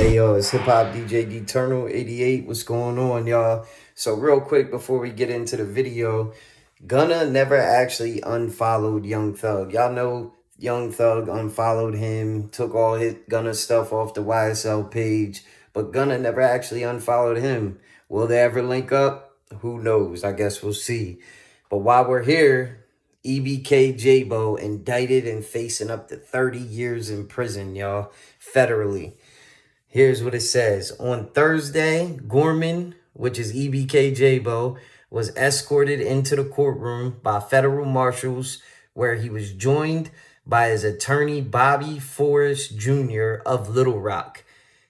Hey yo, it's Hip Hop DJ Eternal 88. What's going on, y'all? So real quick before we get into the video, Gunna never actually unfollowed Young Thug. Y'all know Young Thug unfollowed him, took all his Gunna stuff off the YSL page, but Gunna never actually unfollowed him. Will they ever link up? Who knows? I guess we'll see. But while we're here, EBK Jaaybo indicted and facing up to 30 years in prison, y'all, federally. Here's what it says. On Thursday, Gorman, which is EBK Jaaybo, was escorted into the courtroom by federal marshals where he was joined by his attorney, Bobby Forrest Jr. of Little Rock.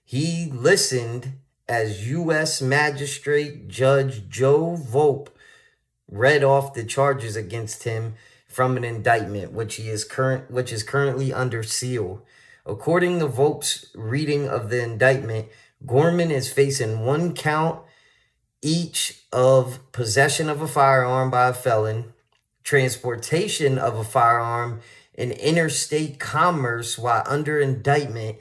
He listened as U.S. Magistrate Judge Joe Volpe read off the charges against him from an indictment, which is currently under seal. According to Volpe's reading of the indictment, Gorman is facing one count each of possession of a firearm by a felon, transportation of a firearm, and interstate commerce while under indictment,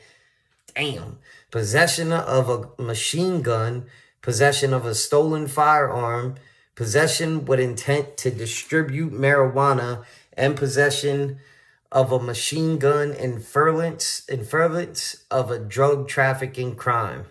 possession of a machine gun, possession of a stolen firearm, possession with intent to distribute marijuana, and possession of a machine gun in furtherance of a drug trafficking crime.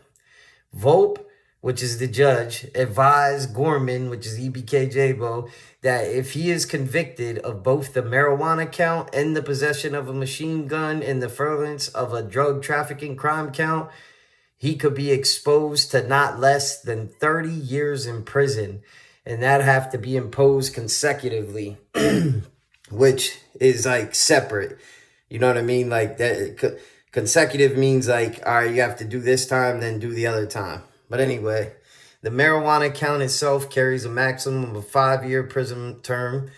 Volpe, which is the judge, advised Gorman, which is EBK Jaaybo, that if he is convicted of both the marijuana count and the possession of a machine gun in the furtherance of a drug trafficking crime count, he could be exposed to not less than 30 years in prison, and that'd have to be imposed consecutively. Which is like separate. You know what I mean? Like that consecutive means like, all right, you have to do this time, then do the other time. But anyway, the marijuana count itself carries a maximum of a 5-year prison term.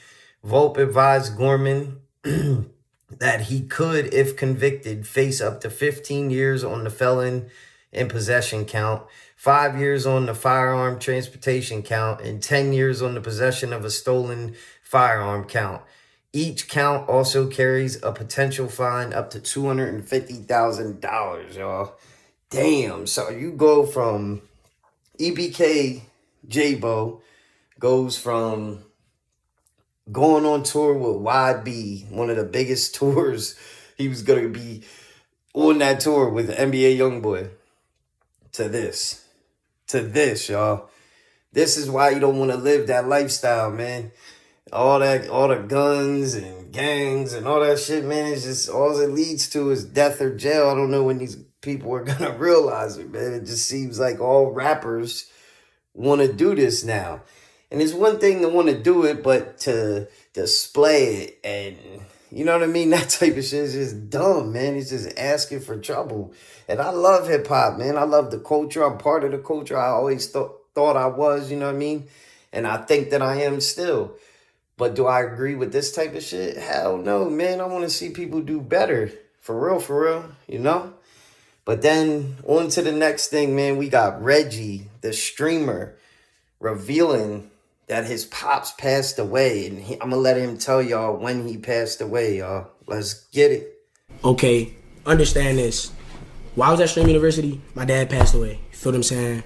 Volpe advised Gorman that he could, if convicted, face up to 15 years on the felon in possession count, 5 years on the firearm transportation count, and 10 years on the possession of a stolen firearm count. Each count also carries a potential fine up to $250,000, y'all. Damn. So you go from EBK Jaaybo goes from going on tour with YB, one of the biggest tours. He was going to be on that tour with NBA Youngboy, to this, y'all. This is why you don't want to live that lifestyle, man. All the guns and gangs and all that shit, man, it's just all it leads to is death or jail. I don't know when these people are gonna realize it, man. It just seems like all rappers want to do this now. And it's one thing to want to do it, but to display it and, you know what I mean? That type of shit is just dumb, man. It's just asking for trouble. And I love hip hop, man. I love the culture. I'm part of the culture. I always thought I was, you know what I mean? And I think that I am still. But do I agree with this type of shit? Hell no, man. I want to see people do better. For real, you know? But then on to the next thing, man. We got Reggie, the streamer, revealing that his pops passed away. And I'm going to let him tell y'all when he passed away, y'all. Let's get it. Okay, understand this. While I was at Stream University, my dad passed away. You feel what I'm saying?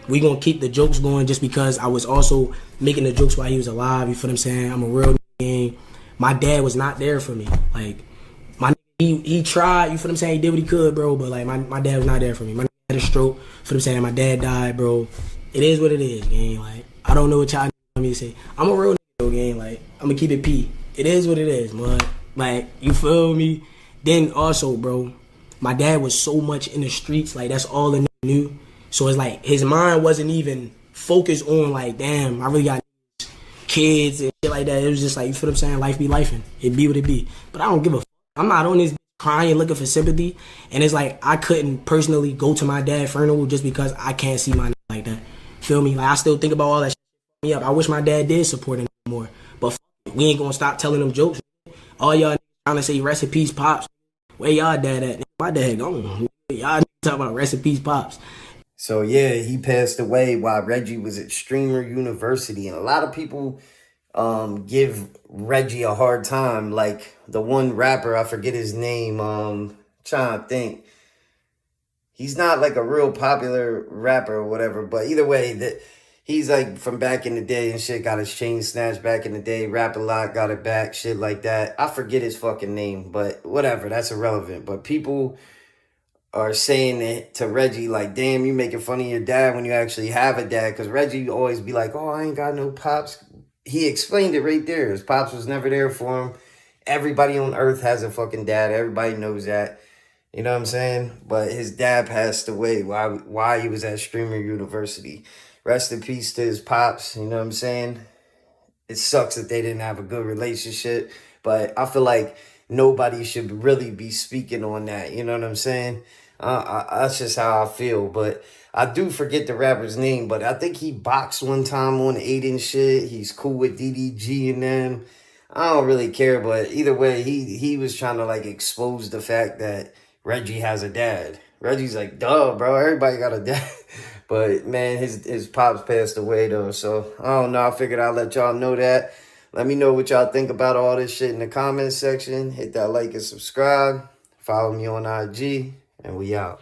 We gonna keep the jokes going just because I was also making the jokes while he was alive. You feel what I'm saying? I'm a real nigga. My dad was not there for me. Like, he tried. You feel what I'm saying? He did what he could, bro. But like, my dad was not there for me. My dad had a stroke. You feel what I'm saying? My dad died, bro. It is what it is, gang. Like, I don't know what y'all want me to say. I'm a real nigga, gang. Like, I'm gonna keep it P. It is what it is, man. Like, you feel me? Then also, bro, my dad was so much in the streets. Like, that's all the nigga knew. So it's like his mind wasn't even focused on like, damn, I really got kids and shit like that. It was just like, you feel what I'm saying? Life be lifing. It be what it be. But I don't give a fuck. I'm not on this crying looking for sympathy. And it's like I couldn't personally go to my dad's funeral just because I can't see my like that. Feel me? Like I still think about all that shit me up. I wish my dad did support him more. But we ain't gonna stop telling them jokes. All y'all trying to say rest in peace, pops. Where y'all dad at? My dad gone. Y'all talking about rest in peace, pops. So yeah, he passed away while Reggie was at Streamer University. And a lot of people give Reggie a hard time. Like the one rapper, I forget his name, trying to think. he's not like a real popular rapper or whatever, but either way, that he's like from back in the day and shit, got his chain snatched back in the day, rap a lot, got it back, shit like that. I forget his fucking name, but whatever, that's irrelevant. But people are saying it to Reggie like, damn, you making fun of your dad when you actually have a dad. Because Reggie always be like, oh, I ain't got no pops. He explained it right there. His pops was never there for him. Everybody on earth has a fucking dad. Everybody knows that. You know what I'm saying? But his dad passed away while he was at Streamer University. Rest in peace to his pops. You know what I'm saying? It sucks that they didn't have a good relationship. But I feel like nobody should really be speaking on that. You know what I'm saying? That's just how I feel. But I do forget the rapper's name. But I think he boxed one time on 8 and shit. He's cool with DDG and them. I don't really care. But either way, he was trying to like expose the fact that Reggie has a dad. Reggie's like, duh, bro. Everybody got a dad. But man, his pops passed away though. So I don't know. I figured I'd let y'all know that. Let me know what y'all think about all this shit in the comments section. Hit that like and subscribe. Follow me on IG. And we out.